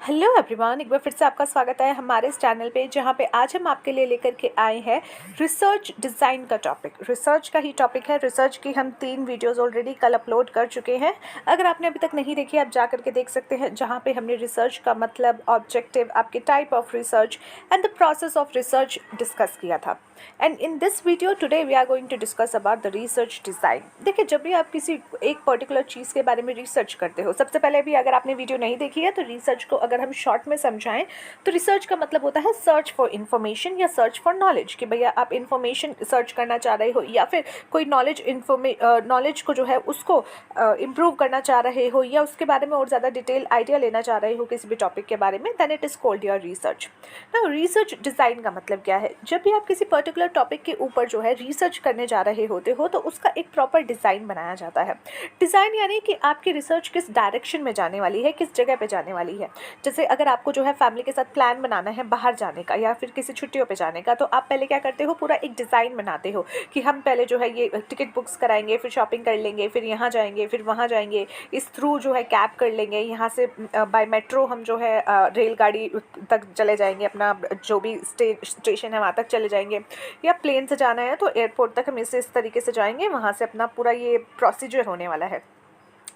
Hello everyone, एक बार फिर से आपका स्वागत है हमारे इस चैनल पे, जहाँ पे आज हम आपके लिए लेकर के आए हैं रिसर्च डिज़ाइन का टॉपिक। रिसर्च का ही टॉपिक है। रिसर्च की हम 3 वीडियोस ऑलरेडी कल अपलोड कर चुके हैं। अगर आपने अभी तक नहीं देखी, आप जा करके देख सकते हैं, जहाँ पे हमने रिसर्च का मतलब, ऑब्जेक्टिव, आपके type of research and the process of research discuss किया था। And in this video today we are going to discuss about the research design. देखिए, जब भी आप किसी एक पर्टिकुलर चीज़ के बारे में रिसर्च करते हो, सबसे पहले भी अगर आपने वीडियो नहीं देखी है तो रिसर्च को अगर हम शॉर्ट में समझाएं तो रिसर्च का मतलब होता है सर्च फॉर इन्फॉर्मेशन या सर्च फॉर नॉलेज। कि भैया आप इन्फॉर्मेशन सर्च करना चाह रहे हो या फिर कोई नॉलेज को जो है उसको इम्प्रूव करना चाह रहे हो या उसके बारे में और ज़्यादा डिटेल आइडिया लेना चाह रहे हो किसी भी टॉपिक के बारे में, then it is called your research. Now research design का मतलब क्या है? जब भी आप किसी पर्टिकुलर टॉपिक के ऊपर जो है रिसर्च करने जा रहे होते हो तो उसका एक प्रॉपर डिज़ाइन बनाया जाता है। डिज़ाइन यानी कि आपकी रिसर्च किस डायरेक्शन में जाने वाली है, किस जगह पे जाने वाली है। जैसे अगर आपको जो है फैमिली के साथ प्लान बनाना है बाहर जाने का या फिर किसी छुट्टियों पे जाने का, तो आप पहले क्या करते हो, पूरा एक डिज़ाइन बनाते हो कि हम पहले जो है ये टिकट बुक्स कराएंगे, फिर शॉपिंग कर लेंगे, फिर यहाँ जाएंगे, फिर वहाँ जाएंगे, इस थ्रू जो है कैब कर लेंगे, यहाँ से बाय मेट्रो हम जो है रेलगाड़ी तक चले जाएंगे, अपना जो भी स्टेशन है वहाँ तक चले जाएंगे, या प्लेन से जाना है तो एयरपोर्ट तक हम इस तरीके से जाएंगे, वहाँ से अपना पूरा ये प्रोसीजर होने वाला है।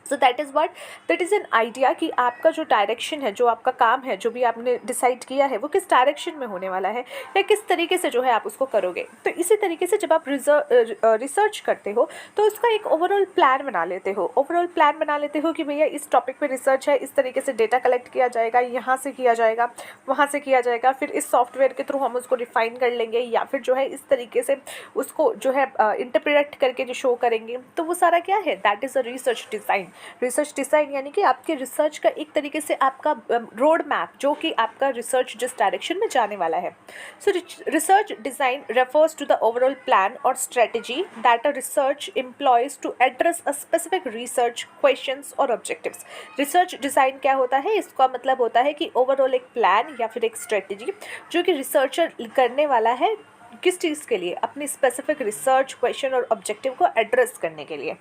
So that is an idea कि आपका जो डायरेक्शन है, जो आपका काम है, जो भी आपने डिसाइड किया है, वो किस डायरेक्शन में होने वाला है या किस तरीके से जो है आप उसको करोगे। तो इसी तरीके से जब आप रिसर्च करते हो तो उसका एक ओवरऑल प्लान बना लेते हो कि भैया इस टॉपिक पे रिसर्च है, इस तरीके से डेटा कलेक्ट किया जाएगा, यहाँ से किया जाएगा, वहाँ से किया जाएगा, फिर इस सॉफ्टवेयर के थ्रू हम उसको रिफाइन कर लेंगे या फिर जो है इस तरीके से उसको जो है इंटरप्रेट करके जो शो करेंगे। तो वो सारा क्या है? That is a research design. Research design यानी कि आपके रिसर्च का एक तरीके से आपका रोड मैप, जो कि आपका रिसर्च जिस डायरेक्शन में जाने वाला है। So research design refers to the overall plan और strategy that a research employs to address a specific research questions और ऑब्जेक्टिव्स। रिसर्च डिज़ाइन क्या होता है? इसका मतलब होता है कि ओवरऑल एक प्लान या फिर एक स्ट्रेटजी जो कि रिसर्चर करने वाला है, किस चीज़ के लिए? अपनी स्पेसिफिक रिसर्च क्वेश्चन और ऑब्जेक्टिव को एड्रेस करने के लिए।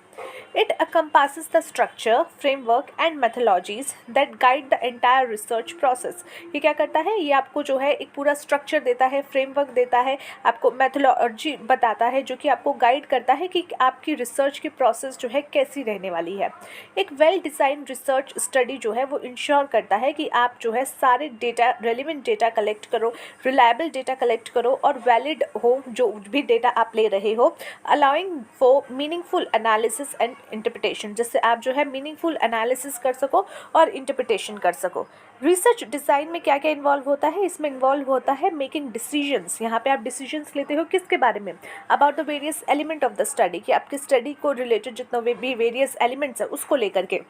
It encompasses the structure, framework and methodologies that guide the entire research process. ये क्या करता है? ये आपको जो है एक पूरा स्ट्रक्चर देता है, फ्रेमवर्क देता है, आपको मेथोलॉजी बताता है, जो कि आपको गाइड करता है कि आपकी रिसर्च की प्रोसेस जो है कैसी रहने वाली है। एक वेल डिज़ाइन रिसर्च स्टडी जो है वो इंश्योर करता है कि आप जो है सारे डेटा, रेलिवेंट डेटा कलेक्ट करो, रिलायबल डेटा कलेक्ट करो और वैलिड हो जो भी डेटा आप ले रहे हो, allowing for meaningful analysis and interpretation, जिससे आप जो है मीनिंगफुल एनालिसिस कर सको और इंटरप्रिटेशन कर सको। रिसर्च डिज़ाइन में क्या क्या इन्वॉल्व होता है? इसमें इन्वॉल्व होता है मेकिंग डिसीजंस। यहाँ पे आप डिसीजंस लेते हो किसके बारे में? About the various element of the study, कि आपकी स्टडी को रिलेटेड जितना भी वेरियस एलिमेंट्स है उसको लेकर के,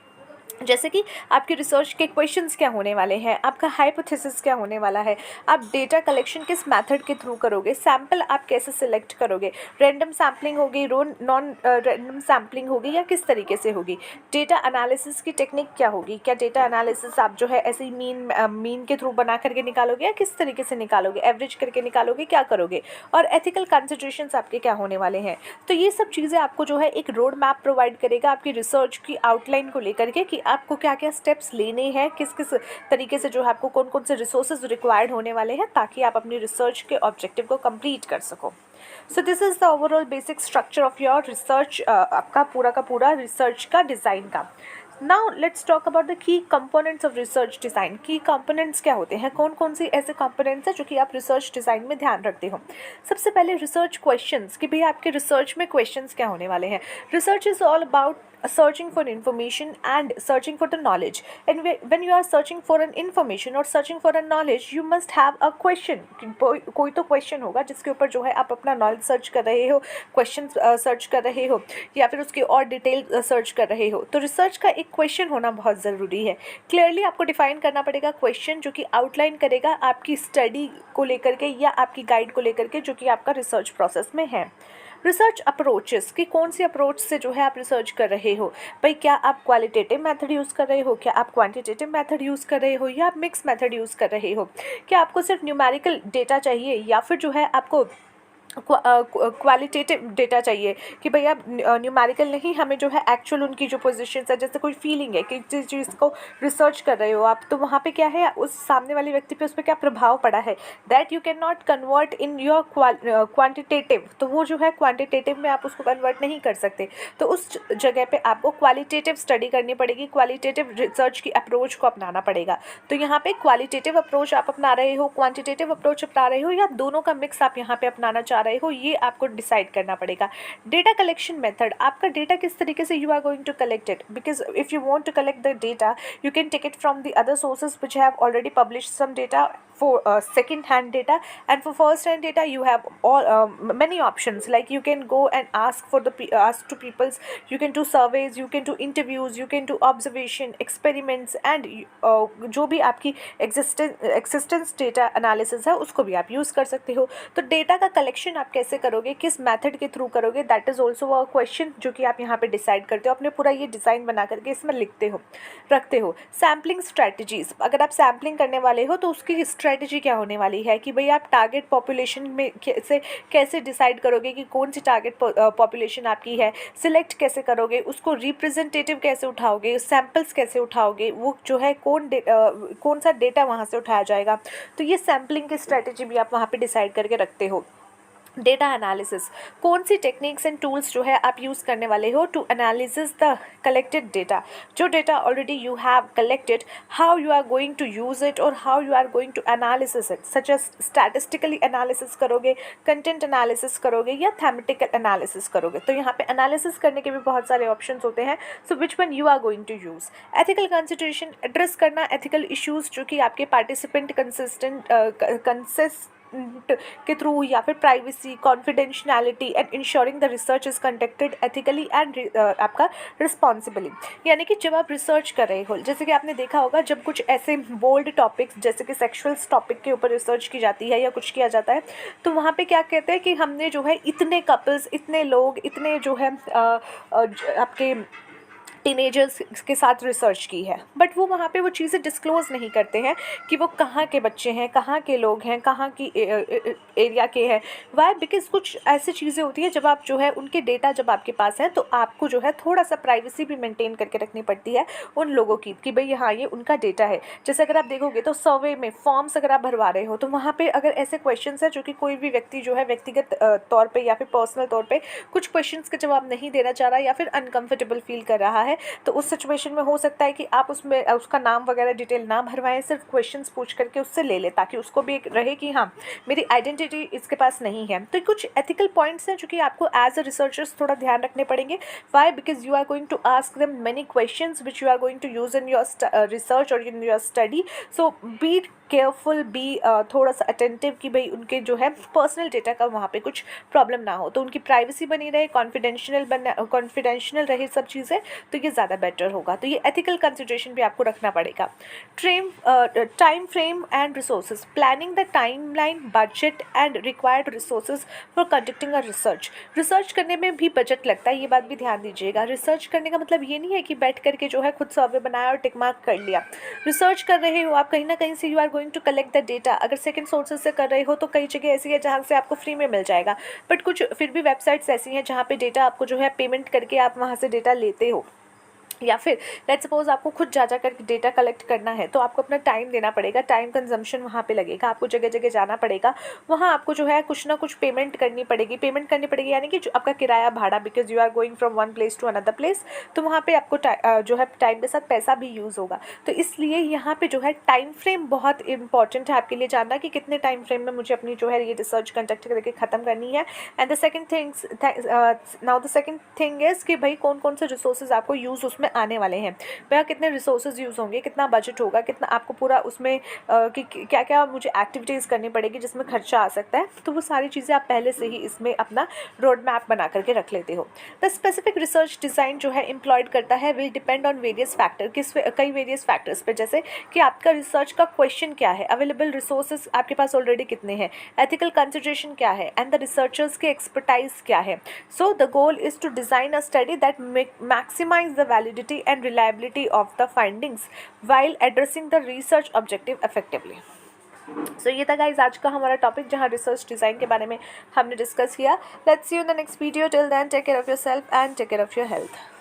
जैसे कि आपके रिसर्च के क्वेश्चंस क्या होने वाले हैं, आपका हाइपोथेसिस क्या होने वाला है, आप डेटा कलेक्शन किस मेथड के थ्रू करोगे, सैम्पल आप कैसे सिलेक्ट करोगे, रैंडम सैम्पलिंग होगी, नॉन रैंडम सैम्पलिंग होगी या किस तरीके से होगी, डेटा एनालिसिस की टेक्निक क्या होगी, क्या डेटा एनालिसिस आप जो है ऐसे ही मीन के थ्रू बना करके निकालोगे या किस तरीके से निकालोगे, एवरेज करके निकालोगे, क्या करोगे, और एथिकल कंसिडरेशंस आपके क्या होने वाले हैं। तो ये सब चीज़ें आपको जो है एक रोड मैप प्रोवाइड करेगा आपकी रिसर्च की आउटलाइन को लेकर के, कि आपको क्या क्या स्टेप्स लेने हैं, किस किस तरीके से जो है आपको कौन कौन से रिसोर्सेज रिक्वायर्ड होने वाले हैं, ताकि आप अपनी रिसर्च के ऑब्जेक्टिव को कंप्लीट कर सको। So this is the overall basic structure of your research, आपका पूरा का पूरा रिसर्च का डिज़ाइन का। Now let's talk about the key components of research design. की कंपोनेंट्स क्या होते हैं? कौन कौन से ऐसे कंपोनेंट्स हैं जो कि आप रिसर्च डिज़ाइन में ध्यान रखते हो? सबसे पहले रिसर्च क्वेश्चंस, कि भैया आपके रिसर्च में क्वेश्चंस क्या होने वाले हैं। Research is all about searching for information and searching for the knowledge, and when you are searching for an information or searching for a knowledge, you must have a question। कोई तो question होगा जिसके ऊपर जो है आप अपना knowledge search कर रहे हो, क्वेश्चन सर्च कर रहे हो या फिर उसकी और डिटेल सर्च कर रहे हो। तो रिसर्च का एक क्वेश्चन होना बहुत ज़रूरी है। क्लियरली आपको डिफाइन करना पड़ेगा क्वेश्चन, जो कि आउटलाइन करेगा आपकी स्टडी को लेकर के या आपकी गाइड को लेकर के, जो कि आपका रिसर्च प्रोसेस में है। रिसर्च अप्रोचेस, कि कौन सी अप्रोच से जो है आप रिसर्च कर रहे हो। भाई, क्या आप क्वालिटेटिव मेथड यूज़ कर रहे हो, क्या आप क्वांटिटेटिव मेथड यूज़ कर रहे हो, या आप मिक्स मेथड यूज़ कर रहे हो। क्या आपको सिर्फ न्यूमेरिकल डेटा चाहिए या फिर जो है आपको क्वालिटेटिव डेटा चाहिए कि भैया न्यूमेरिकल नहीं, हमें जो है एक्चुअल उनकी जो पोजीशन है, जैसे कोई फीलिंग है कि जिस चीज़ को रिसर्च कर रहे हो आप, तो वहाँ पे क्या है, उस सामने वाले व्यक्ति पे उस पर क्या प्रभाव पड़ा है, that you can not convert in your quantitative. तो वो जो है क्वांटिटेटिव में आप उसको कन्वर्ट नहीं कर सकते, तो उस जगह पे आपको क्वालिटेटिव स्टडी करनी पड़ेगी, क्वालिटेटिव रिसर्च की अप्रोच को अपनाना पड़ेगा। तो यहाँ पे क्वालिटेटिव अप्रोच आप अपना रहे हो, क्वांटिटेटिव अप्रोच अपना रहे हो, या दोनों का मिक्स आप यहाँ पे अपनाना चाह रहे हो, ये आपको डिसाइड करना पड़ेगा। डेटा कलेक्शन मेथड, आपका डेटा किस तरीके से you are going to collect it, because if you want to collect the data you can take it from the other sources which have already published some data for second hand data, and for first hand data you have all many options, like you can go and ask for the ask to peoples, you can do surveys, you can do interviews, you can do observation experiments, and जो भी आपकी existence data analysis है उसको भी आप use कर सकते हो। तो डेटा का कलेक्शन आप कैसे करोगे, किस मेथड के थ्रू करोगे, that is also a question जो कि आप यहाँ पे डिसाइड करते हो, अपने पूरा ये डिज़ाइन बना करके इसमें लिखते हो, रखते हो। सैम्पलिंग स्ट्रैटेजीज, अगर आप सैम्पलिंग करने वाले हो तो उसकी स्ट्रैटेजी क्या होने वाली है कि भाई आप टारगेट पॉपुलेशन में से कैसे डिसाइड करोगे कि कौन सी टारगेट पॉपुलेशन आपकी है, सिलेक्ट कैसे करोगे, उसको रिप्रेजेंटेटिव कैसे उठाओगे, सैम्पल्स कैसे उठाओगे, वो जो है कौन सा डेटा वहाँ से उठाया जाएगा। तो ये सैम्पलिंग की स्ट्रैटेजी भी आप वहाँ पे डिसाइड करके रखते हो। डेटा एनालिसिस, कौन सी टेक्निक्स एंड टूल्स जो है आप यूज़ करने वाले हो to analysis the collected data, जो data already you have collected, how you are going to use it और how you are going to analysis it, such as statistically analysis करोगे, content analysis करोगे, या thematical analysis करोगे। तो यहाँ पे analysis करने के भी बहुत सारे ऑप्शंस होते हैं, so which one you are going to use. Ethical consideration, address करना एथिकल इश्यूज़ जो कि आपके पार्टिसिपेंट के थ्रू, या फिर privacy, confidentiality and ensuring the research is conducted ethically and आपका रिस्पॉन्सिबली। यानी कि जब आप रिसर्च कर रहे हो, जैसे कि आपने देखा होगा जब कुछ ऐसे बोल्ड टॉपिक्स जैसे कि सेक्सुअल्स टॉपिक के ऊपर रिसर्च की जाती है या कुछ किया जाता है, तो वहाँ पे क्या कहते हैं कि हमने जो है इतने कपल्स, इतने लोग, इतने जो है आपके टीनेजर्स के साथ रिसर्च की है, बट वो वहाँ पे वो चीज़ें डिस्क्लोज़ नहीं करते हैं कि वो कहाँ के बच्चे हैं, कहाँ के लोग हैं, कहाँ की एरिया के हैं। वाई, बिकॉज कुछ ऐसी चीज़ें होती हैं जब आप जो है उनके डेटा जब आपके पास है तो आपको जो है थोड़ा सा प्राइवेसी भी मेंटेन करके रखनी पड़ती है उन लोगों की, कि भाई हाँ ये उनका डेटा है। जैसे अगर आप देखोगे तो सर्वे में फॉर्म्स अगर आप भरवा रहे हो तो वहाँ पर अगर ऐसे क्वेश्चन है जो कि कोई भी व्यक्ति जो है व्यक्तिगत तौर पर या फिर पर्सनल तौर पर कुछ क्वेश्चन के जवाब नहीं देना चाह रहा या फिर अनकम्फर्टेबल फील कर रहा है, तो उस सिचुएशन में हो सकता है कि आप उसमें उसका नाम वगैरह डिटेल ना भरवाएं, सिर्फ क्वेश्चंस पूछ करके उससे ले ले, ताकि उसको भी एक रहे कि हाँ मेरी आइडेंटिटी इसके पास नहीं है। तो कुछ एथिकल पॉइंट्स हैं जो कि आपको एज अ रिसर्चर्स थोड़ा ध्यान रखने पड़ेंगे। Why, because you are going to ask them many questions which you are going to use in your research और in your study. So be careful, be थोड़ा सा अटेंटिव कि भाई उनके जो है पर्सनल डेटा का वहाँ पे कुछ प्रॉब्लम ना हो, तो उनकी प्राइवेसी बनी रहे, कॉन्फिडेंशियल रहे सब चीज़ें, तो ये ज़्यादा बेटर होगा। तो ये एथिकल कंसिडरेशन भी आपको रखना पड़ेगा। Time frame and resources, planning the time line, budget and required resources for conducting a research. Research करने में भी बजट लगता है, ये बात भी ध्यान दीजिएगा। रिसर्च करने का मतलब ये नहीं है कि बैठ करके जो है खुद सर्वे बनाया और टिक मार्क कर लिया। रिसर्च कर रहे हो आप, कहीं ना कहीं से you are going to collect the data. अगर सेकंड सोर्सेज से कर रहे हो तो कई जगह ऐसी है जहाँ से आपको फ्री में मिल जाएगा, बट कुछ फिर भी वेबसाइट्स ऐसी हैं जहाँ पे डेटा आपको जो है पेमेंट करके आप वहाँ से डेटा लेते हो, या फिर लेट्स सपोज आपको खुद जा कर डेटा कलेक्ट करना है तो आपको अपना टाइम देना पड़ेगा, टाइम कंजम्पशन वहाँ पे लगेगा, आपको जगह जगह जाना पड़ेगा, वहाँ आपको जो है कुछ ना कुछ पेमेंट करनी पड़ेगी यानी कि जो आपका किराया भाड़ा, because you are going from one place to another place, तो वहाँ पे आपको जो है टाइम के साथ पैसा भी यूज़ होगा। तो इसलिए यहाँ पे जो है टाइम फ्रेम बहुत इंपॉर्टेंट है आपके लिए जानना कि कितने टाइम फ्रेम में मुझे अपनी जो है ये रिसर्च कंडक्ट करके ख़त्म करनी है। And the second thing is कि भाई कौन कौन से रिसोर्सेज आपको यूज़ उसमें आने वाले हैं, भैया कितने रिसोर्सेज यूज़ होंगे, कितना बजट होगा, कितना आपको पूरा उसमें कि क्या क्या मुझे एक्टिविटीज़ करनी पड़ेगी जिसमें खर्चा आ सकता है। तो वो सारी चीज़ें आप पहले से ही इसमें अपना रोड मैप बना करके रख लेते हो। द स्पेसिफिक रिसर्च डिज़ाइन जो है एम्प्लॉयड करता है will depend on various factor, कई वेरियस फैक्टर्स पे, जैसे कि आपका रिसर्च का क्वेश्चन क्या है, अवेलेबल रिसोर्सेज आपके पास ऑलरेडी कितने हैं, एथिकल कंसिडरेशन क्या है, एंड द रिसर्चर्स के एक्सपर्टाइज क्या है। So the goal is to design a study that maximises the validity and reliability of the findings while addressing the research objective effectively. सो ये था गाइज आज का हमारा टॉपिक, जहाँ रिसर्च डिज़ाइन के बारे में हमने डिस्कस किया। Let's see you in the next video. Till then take care of your self and take care of your health.